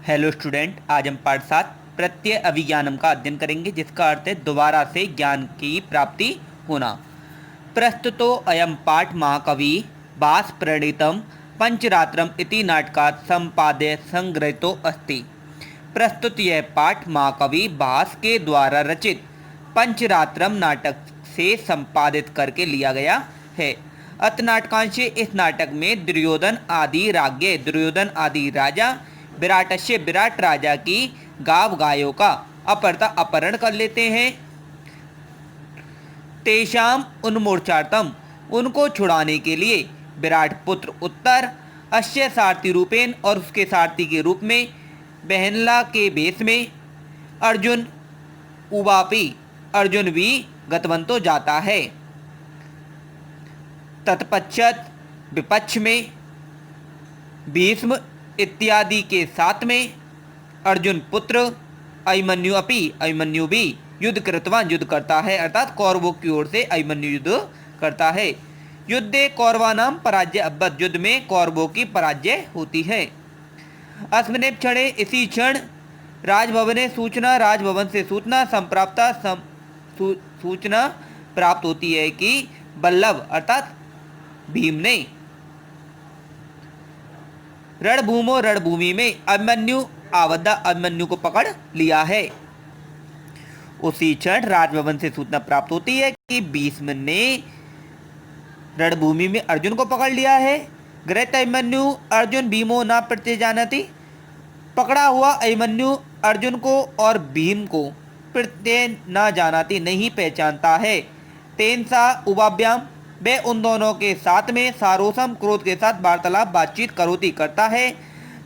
Hello student, आज हम पाठ 7 प्रत्यय अभिज्ञानम का अध्ययन करेंगे, जिसका अर्थ है दोबारा से ज्ञान की प्राप्ति होना। प्रस्तुतो अयम पाठ महाकवि भास प्रणीतम पंचरात्रम इति नाटकात् संपाद्य संग्रहितो अस्ति। प्रस्तुत यह पाठ महाकवि भास के द्वारा रचित पंचरात्रम नाटक से संपादित करके लिया गया है। अत नाटकांशे इस नाटक में दुर्योधन आदि राजा विराटस्य विराट राजा की गाव गायों का अपहरण कर लेते हैं। तेषाम उन्मोर्चार्थम, उनको छुड़ाने के लिए विराट पुत्र उत्तर अश्य सारथी रूपेण, और उसके सारथी के रूप में बहनला के भेष में अर्जुन उवापी, अर्जुन भी गतवंतो जाता है। तत्पश्चात विपक्ष में भीष्म इत्यादि के साथ में अर्जुन पुत्र अभिमन्यु भी युद्ध करता है, अर्थात कौरवों की ओर से अभिमन्यु युद्ध करता है। युद्धे कौरवानाम पराजय अभवत, युद्ध में कौरवों की पराजय होती है। अस्मिने क्षणे, इसी क्षण राजभवन से सूचना संप्राप्ता सूचना प्राप्त होती है कि बल्लभ अर्थात भीम ने रणभूमि में अभिमन्यु को पकड़ लिया है। उसी क्षण राजभवन से सूचना प्राप्त होती है कि भीष्म ने रणभूमि में अर्जुन को पकड़ लिया है। गृहीत अभिमन्यु अर्जुन भीमो न प्रत्यजानति, पकड़ा हुआ अभिमन्यु अर्जुन को और भीम को प्रत्यय न जानाति, नहीं पहचानता है। तेन सा उभाभ्याम, वे उन दोनों के साथ में सारोसम क्रोध के साथ वार्तालाप बातचीत करता है।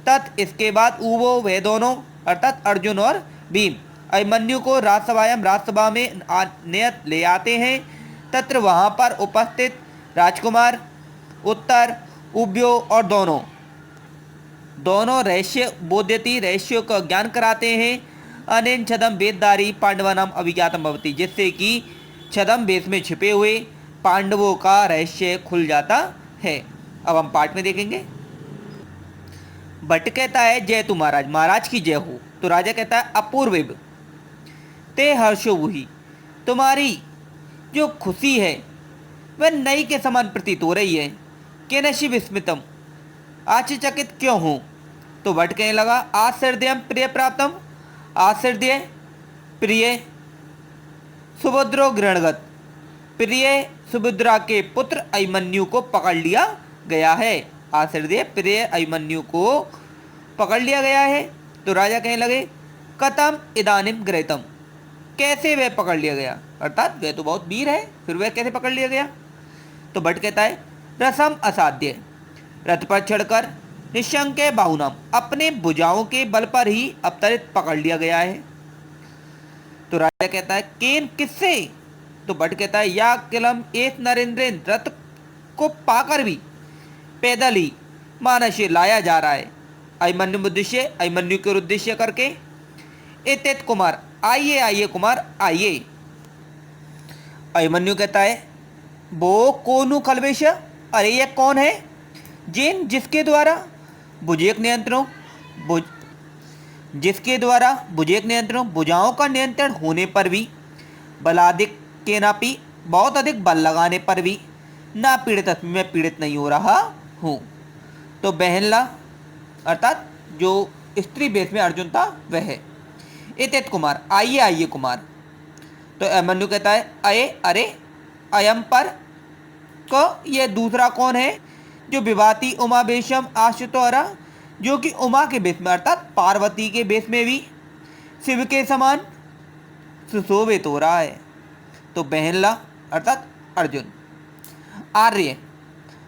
तत् इसके बाद उवो वे दोनों अर्थात अर्जुन और भीम अभिमन्यु को राजसभा में नियत ले आते हैं। तत्र वहाँ पर उपस्थित राजकुमार उत्तर उभयो और दोनों रहस्यों का ज्ञान कराते हैं। अनेन छदम वेदधारी पांडवानाम अभिज्ञातम भवति, जिससे कि छदम वेश में छिपे हुए पांडवों का रहस्य खुल जाता है। अब हम पाठ में देखेंगे। भट्ट कहता है जय तू महाराज, महाराज की जय हो। तो राजा कहता है अपूर्व ते हर्षो वही, तुम्हारी जो खुशी है वह नई के समान प्रतीत हो रही है। के नशि विस्मितम, आश्चर्यचकित क्यों हूँ। तो भट्ट कहने लगा आश्चर्यम प्रिय प्राप्तम, आश्चर्य प्रिय सुभद्रो गृहणगत, प्रिय सुभद्रा के पुत्र अभिमन्यु को पकड़ लिया गया है। आश्चर्य प्रिय अभिमन्यु को पकड़ लिया गया है। तो राजा कहने लगे कथम इदानीम गृहीतम, कैसे वह पकड़ लिया गया, अर्थात वह तो बहुत वीर है, फिर वह कैसे पकड़ लिया गया। तो भट्ट कहता है रसम असाध्य, रथ पर चढ़कर निशंक बाहुनाम, अपने भुजाओं के बल पर ही अवतरित पकड़ लिया गया है। तो राजा कहता है केन, किससे। तो भट्ट कहता है या किलम एक नरेंद्रेन, रथ को पाकर भी पैदल ही मानसे लाया जा रहा है। अभिमन्यु के उद्देश्य करके एतेत कुमार, आइए कुमार आइए। अभिमन्यु कहता है वो कोनु खलवेश, अरे ये कौन है जिसके द्वारा भुजेक नियंत्रण भुजाओं का नियंत्रण होने पर भी बलाधिक के नापी, बहुत अधिक बल लगाने पर भी ना पीड़ित, मैं पीड़ित नहीं हो रहा हूँ। तो बहनला अर्थात जो स्त्री वेश में अर्जुन था वह है। एतेत कुमार, आइए कुमार। तो अभिमन्यु कहता है अरे अयम पर को, यह दूसरा कौन है जो विभाति उमा वेशम आशुतोरा, जो कि उमा के वेश में अर्थात पार्वती के वेश में भी शिव के समान सुशोभित हो रहा है। तो बहनला अर्थात अर्जुन। आर्य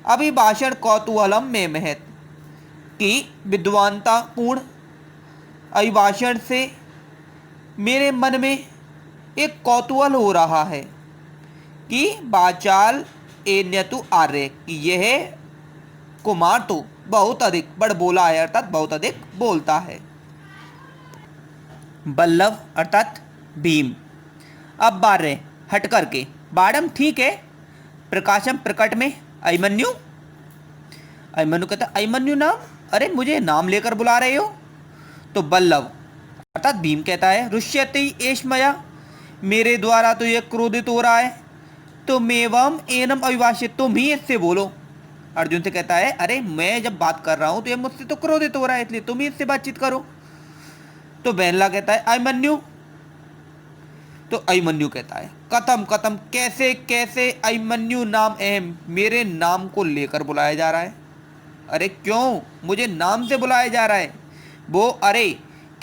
अभिभाषण कौतूहलम में महत, की विद्वानता पूर्ण अभिभाषण से मेरे मन में एक कौतूहल हो रहा है कि बाचाल एन्यतु आर्य, कि यह कुमार तो बहुत अधिक बड़ बोला है, अर्थात बहुत अधिक बोलता है। बल्लभ अर्थात भीम। अब बार्य हट करके, बाड़म ठीक है, प्रकाशम प्रकट में अभिमन्यु अभिमन्यु कहता अभिमन्यु नाम, अरे मुझे नाम लेकर बुला रहे हो। तो बल्लव अर्थात भीम कहता है रुष्यति एष मया, मेरे द्वारा तो यह क्रोधित हो रहा है, तो मेवम एनम अविभाषित, तुम ही इससे बोलो। अर्जुन से कहता है अरे मैं जब बात कर रहा हूं तो ये मुझसे तो क्रोधित हो रहा है, इसलिए तुम ही इससे बातचीत करो। तो बहनला कहता है अभिमन्यु, तो अभिमन्यु कहता है कथम कथम, कैसे कैसे अभिमन्यु नाम अहम, मेरे नाम को लेकर बुलाया जा रहा है। अरे क्यों मुझे नाम से बुलाया जा रहा है? वो अरे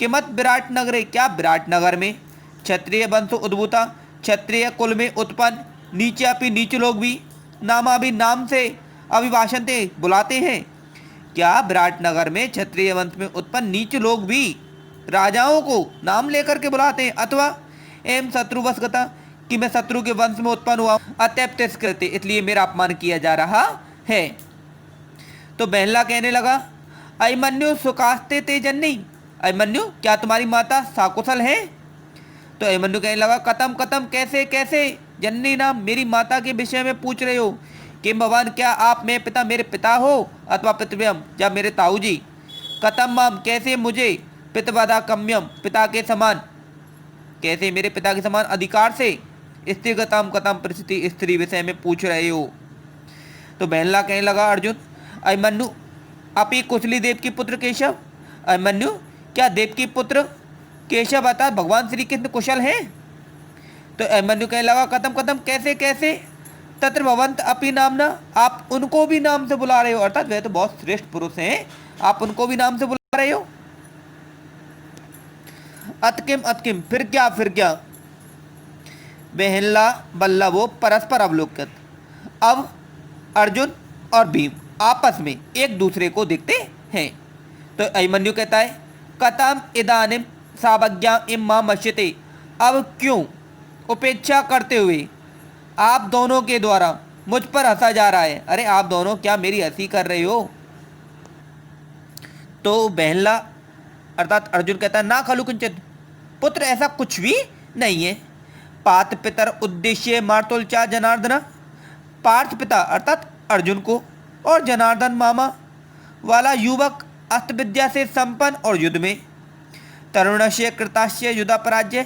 किमत विराट नगरे, क्या विराट नगर में क्षत्रिय वंश उद्भूता, क्षत्रिय कुल में उत्पन्न, नीचे अपनी नीच लोग भी नामा भी नाम से अभिभाषण थे बुलाते हैं। क्या विराट नगर में क्षत्रिय वंश में उत्पन्न नीच लोग भी राजाओं को नाम लेकर के बुलाते हैं? अथवा एम शत्रुवशगता, कि मैं शत्रु के वंश में उत्पन्न हुआ, अत्यप तिरस्कृत्य, इसलिए मेरा अपमान किया जा रहा है। तो बहला कहने लगा अभिमन्यु सुकास्ते ते जननी, अभिमन्यु क्या तुम्हारी माता साकुशल है? तो अभिमन्यु कहने लगा कतम कतम, कैसे कैसे, जननी नाम, मेरी माता के विषय में पूछ रहे हो कि भगवान क्या आप मैं पिता मेरे पिता हो अथवा पितृव्यम या मेरे ताऊ जी? कतम माम, कैसे मुझे, पितवदा कम्यम, पिता के समान, कैसे मेरे पिता के समान अधिकार से स्त्रीगतम कतम परिस्थिति, स्त्री विषय में पूछ रहे हो? तो बहनला कहने लगा अर्जुन अभिमन्यु अपी कुशली देव की पुत्र केशव, अभिमन्यु क्या देव की पुत्र केशव अर्थात भगवान श्री कृष्ण कुशल हैं? तो अभिमन्यु कहने लगा कतम कतम, कैसे कैसे, तत्र भवंत अपी नामना, आप उनको भी नाम से बुला रहे हो, अर्थात वे तो बहुत श्रेष्ठ पुरुष हैं, आप उनको भी नाम से बुला रहे हो। अतकिम अतकिम, फिर क्या फिर क्या, बहनला बल्लभो परस्पर अवलोकत। अब अर्जुन और भीम आपस में एक दूसरे को देखते हैं। तो अभिमन्यु कहता है कथम इदानीम सावज्ञा इम्मा मश्यते, अब क्यों उपेक्षा करते हुए आप दोनों के द्वारा मुझ पर हंसा जा रहा है? अरे आप दोनों क्या मेरी हंसी कर रहे हो? तो बहनला अर्थात अर्जुन कहता है ना खलु किंचित, पुत्र ऐसा कुछ भी नहीं है। पार्थ पितर उद्देश्य मार्तुलचा जनार्दन, पार्थ पिता अर्थात अर्जुन को और जनार्दन मामा वाला युवक अस्त्र विद्या से संपन्न और युद्ध में तरुणस्य कृतास्य युद्धा पराजय,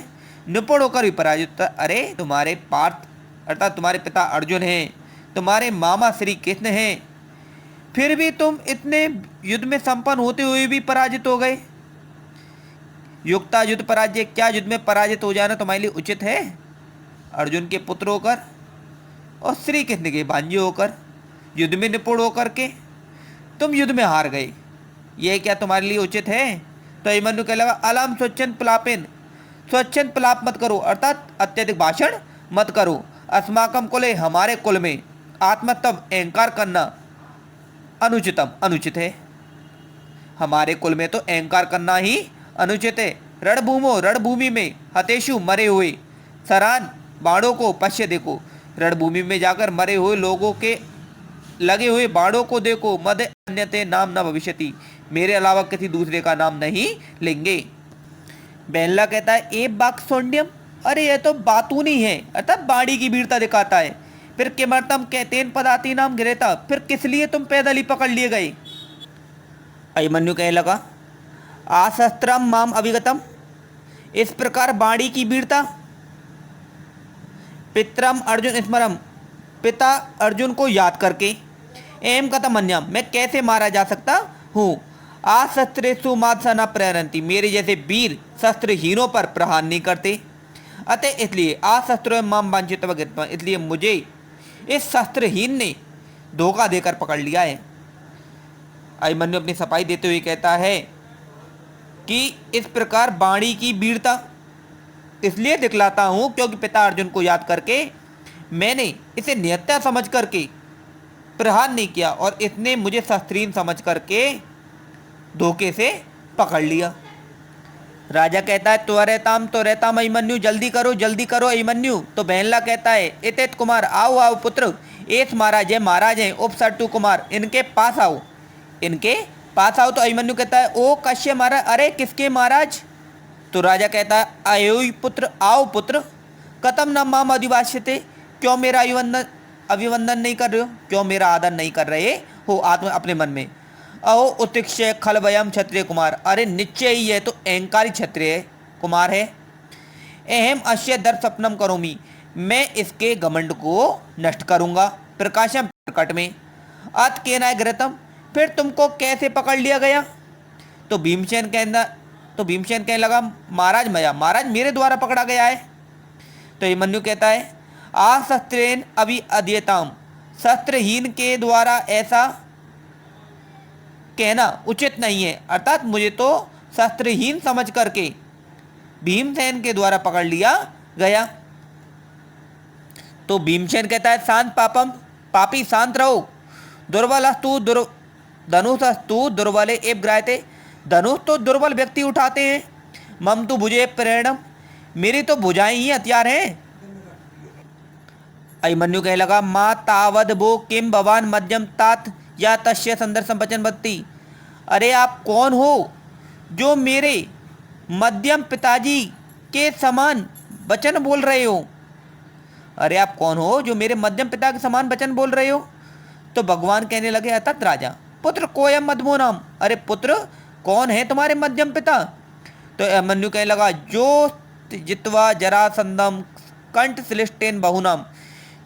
निपुण होकर भी पराजित। अरे तुम्हारे पार्थ अर्थात तुम्हारे पिता अर्जुन हैं, तुम्हारे मामा श्री कृष्ण हैं, फिर भी तुम इतने युद्ध में संपन्न होते हुए भी पराजित हो गए। युक्ता युद्ध पराजय, क्या युद्ध में पराजित हो जाना तुम्हारे लिए उचित है? अर्जुन के पुत्र होकर और श्री कृष्ण के भांजे होकर युद्ध में निपुण होकर के तुम युद्ध में हार गए, यह क्या तुम्हारे लिए उचित है? तो अभिमन्यु कह लगा अलम स्वच्छंद पलापेन, स्वच्छंद पलाप मत करो अर्थात अत्यधिक भाषण मत करो। अस्माकम कुले, हमारे कुल में आत्मतम अहंकार करना अनुचितम, अनुचित है। हमारे कुल में तो अहंकार करना ही अनुचित है। रणभूमो, रणभूमि में हतेशु मरे हुए, सरान बाणों को पश्य देखो, रणभूमि में जाकर मरे हुए लोगों के लगे हुए बाणों को देखो। मद अन्यते नाम न भविष्यति, मेरे अलावा किसी दूसरे का नाम नहीं लेंगे। बहनला कहता है ए बाक सौंड्यम, अरे यह तो बातूनी है अर्थात बाड़ी की वीरता दिखाता है। फिर किमर्थम कहतेन पदाती नाम गिरेता, फिर किस लिए तुम पैदल ही पकड़ लिए गए? अभिमन्यु कहने लगा आशस्त्रम माम अभिगतम, इस प्रकार बाड़ी की वीरता। पितरम अर्जुन स्मरम, पिता अर्जुन को याद करके। एम कथम अन्यम, मैं कैसे मारा जा सकता हूँ? आशस्त्रेषु मात्सना प्रेरंती, मेरे जैसे वीर शस्त्रहीनों पर प्रहार नहीं करते। अतः इसलिए आशस्त्रो माम वांछित, इसलिए मुझे इस शस्त्रहीन ने धोखा देकर पकड़ लिया है। अभिमन्यु अपनी सफाई देते हुए कहता है कि इस प्रकार बाणी की वीरता इसलिए दिखलाता हूँ क्योंकि पिता अर्जुन को याद करके मैंने इसे निहत्या समझ करके प्रहार नहीं किया और इसने मुझे शस्त्रहीन समझ करके धोखे से पकड़ लिया। राजा कहता है तो रहताम अभिमन्यु, जल्दी करो अभिमन्यु। तो बहनला कहता है इतित कुमार, आओ आओ पुत्र, एस महाराज हैं उपसट्टु कुमार, इनके पास आओ, इनके पास आओ। तो अभिमन्यु कहता है ओ कश्य महाराज, अरे किसके महाराज? तो राजा कहता है अयोई पुत्र, आओ पुत्र। कतम न माम अधिवास्यते, क्यों मेरा अभिवंदन नहीं कर रहे हो, क्यों मेरा आदर नहीं कर रहे हो? आत्म अपने मन में अहो उत्तिक्ष्य खल वयम क्षत्रिय कुमार, अरे निश्चय ही है तो अहंकारी क्षत्रिय कुमार है। अहम अश्य दर्शपनम करोमी, मैं इसके घमंड को नष्ट करूंगा। प्रकाशम प्रकट में। अत केनाय घृतम, फिर तुमको कैसे पकड़ लिया गया? तो भीमसेन कहने लगा महाराज मया, महाराज मेरे द्वारा पकड़ा गया है। तो अभिमन्यु कहता है आशस्त्रेन अभी अध्यताम, शस्त्रहीन के द्वारा ऐसा कहना उचित नहीं है, अर्थात मुझे तो शस्त्रहीन समझ करके भीमसेन के द्वारा पकड़ लिया गया। तो भीमसेन कहता है शांत पापम, पापी शांत रहो। दुर्बलस्तु धनुषस्तु दुर्बले एव ग्राह्यते, धनुष तो दुर्बल व्यक्ति उठाते हैं। मम तो भुजे प्रेरणम, मेरी तो भुजाएं ही हथियार हैं। अभिमन्यु कहने लगा माँ तावद वो किम भवान मध्यम तात या तस्य संदर्शन वचन बत्ती, अरे आप कौन हो जो मेरे मध्यम पिताजी के समान वचन बोल रहे हो? अरे आप कौन हो जो मेरे मध्यम पिता के समान वचन बोल रहे हो? तो भगवान कहने लगे अतत राजा पुत्र कोयम मधमो नाम, अरे पुत्र कौन है तुम्हारे मध्यम पिता? तो अभिमन्यु कहने लगा जो जित्वा जरासंधम कंठ श्लिष्टेन बहुनाम,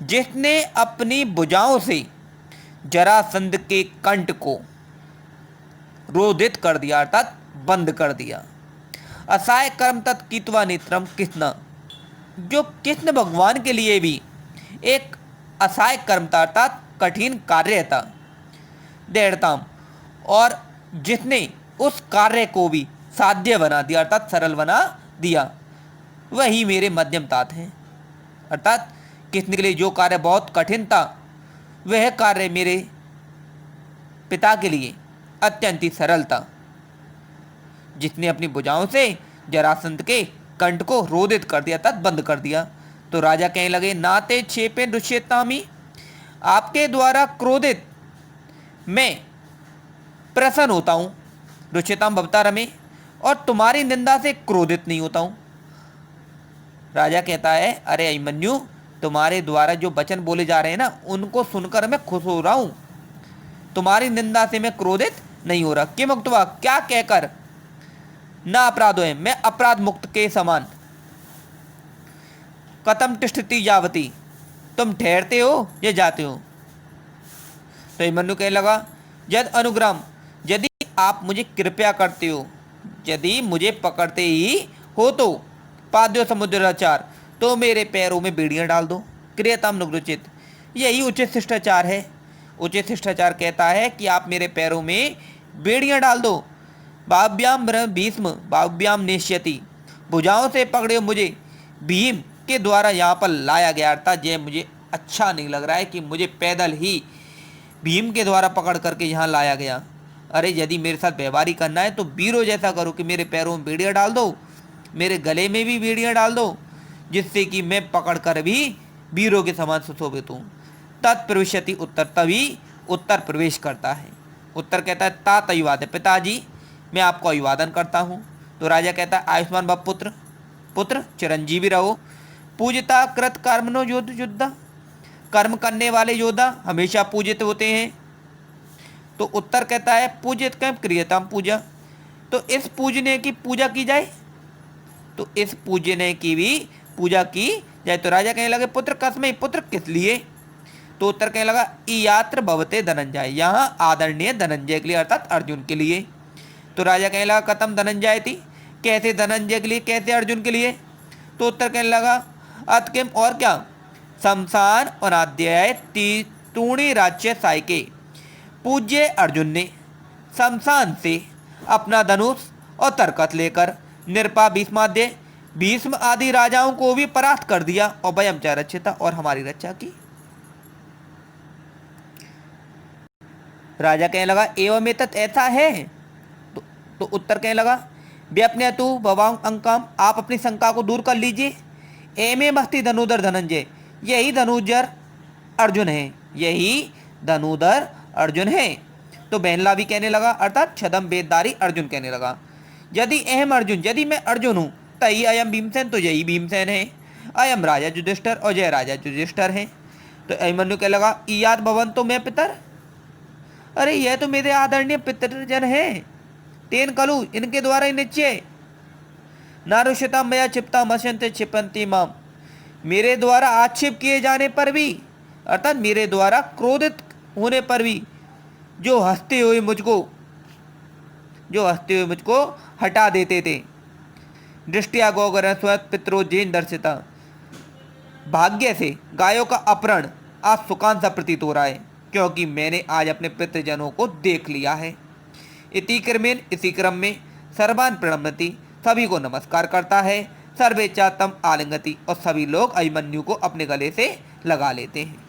जिसने अपनी भुजाओं से जरासंध के कंठ को रोधित कर दिया, अर्थात बंद कर दिया। असहाय कर्म तत्कित्वा नेत्रम कृष्ण, जो कृष्ण भगवान के लिए भी एक असहाय कर्म था, अर्थात कठिन कार्य था। दृढ़ताम, और जिसने उस कार्य को भी साध्य बना दिया, अर्थात सरल बना दिया, वही मेरे मध्यम तात हैं। अर्थात कृष्ण के लिए जो कार्य बहुत कठिन था, वह कार्य मेरे पिता के लिए अत्यंत ही सरल था, जिसने अपनी भुजाओं से जरासंध के कंठ को रोधित कर दिया, तत् बंद कर दिया। तो राजा कहने लगे नाते छेपे दुष्यतामी, आपके द्वारा क्रोधित मैं प्रसन्न होता हूँ। दुष्यताम भवता रमे, और तुम्हारी निंदा से क्रोधित नहीं होता हूँ। राजा कहता है अरे अभिमन्यु, तुम्हारे द्वारा जो वचन बोले जा रहे हैं ना, उनको सुनकर मैं खुश हो रहा हूँ, तुम्हारी निंदा से मैं क्रोधित नहीं हो रहा। किम उक्त्वा, क्या कहकर? ना अपराधो है, मैं अपराध मुक्त के समान। कथम तिष्ठति यावती, तुम ठहरते हो या जाते हो? तो अभिमन्यु कहने लगा यद अनुग्रह, यदि आप मुझे कृपया करते हो, यदि मुझे पकड़ते ही हो तो पाद्यो समुद्राचार, तो मेरे पैरों में बेड़ियां डाल दो। क्रियताम नुग्रुचित, यही उचित शिष्टाचार है। उचित शिष्टाचार कहता है कि आप मेरे पैरों में बेड़ियां डाल दो। बाव्याम भीष्म बाव्याम नेश्यति, भुजाओं से पकड़े मुझे भीम के द्वारा यहाँ पर लाया गया, अर्थात यह मुझे अच्छा नहीं लग रहा है कि मुझे पैदल ही भीम के द्वारा पकड़ करके यहाँ लाया गया। अरे यदि मेरे साथ व्यवहारी करना है तो वीरों जैसा करो कि मेरे पैरों में बेड़ियाँ डाल दो, मेरे गले में भी बेड़ियाँ डाल दो, जिससे कि मैं पकड़ कर भी वीरों के समान सुशोभित हूँ। तत्प्रविशति उत्तर, तभी उत्तर प्रवेश करता है। उत्तर कहता है तात अभिवादन, पिताजी मैं आपको अभिवादन करता हूँ। तो राजा कहता है आयुष्मान भव पुत्र, पुत्र चिरंजीवी रहो। पूजता कृत कर्मनो योद्धा, कर्म करने वाले योद्धा हमेशा पूजित होते हैं। तो उत्तर कहता है पूजित कर्म क्रियताम पूजा, तो इस पूजने की पूजा की जाए, तो इस पूजने की भी पूजा की जाए। तो राजा कहने लगे पुत्र कस्मै, पुत्र किस लिए? तो उत्तर कहने लगा यात्र भवते धनंजय, यहाँ आदरणीय धनंजय के लिए, अर्थात अर्जुन के लिए। तो राजा कहने लगा कथम धनंजय थी, कैसे धनंजय के लिए, कैसे अर्जुन के लिए? तो उत्तर कहने लगा अतकिम, और क्या? शमशान अनाध्याय तूणी राज्य सायके, पूज्य अर्जुन ने शमशान से अपना धनुष और तरकत लेकर निरपा भीष्म आदि राजाओं को भी परास्त कर दिया, और वयम च रक्षिता, और हमारी रक्षा की। राजा कहने लगा एवं एतत्, ऐसा है? तो उत्तर कहने लगा व्यपने तु भवांग अंकाम, आप अपनी शंका को दूर कर लीजिए। एमे मस्ति धनुधर धनंजय, यही धनुधर अर्जुन है, यही धनुधर अर्जुन है। तो बहनला भी कहने लगा, अर्थात छदम वेदधारी अर्जुन कहने लगा यदि अहम अर्जुन, यदि मैं अर्जुन हूँ, तही अयम भीमसेन, तो यही भीमसेन है। अयम राजा युधिष्ठिर, और जय राजा युधिष्ठिर है। तो अभिमन्यु कहने लगा ईयाद भवन तो मैं पितर, अरे यह तो मेरे आदरणीय पितृजन हैं, तेन कलु, इनके द्वारा ही निश्चय। नारुष्यता मया क्षिप्ता मश्यन्ते क्षिपन्ति माम। मेरे द्वारा आक्षेप किए जाने पर भी, अर्थात मेरे द्वारा क्रोधित होने पर भी जो हंसते हुए मुझको हटा देते थे। दृष्टिया गौगर स्वयं पितरो जैन दर्शिता। भाग्य से गायों का अपहरण आज सुकान सा प्रतीत हो रहा है, क्योंकि मैंने आज अपने पितृजनों को देख लिया है। इसी क्रम में सर्वान प्रणमति, सभी को नमस्कार करता है। सर्वे चातम आलिंगति, और सभी लोग अभिमन्यु को अपने गले से लगा लेते हैं।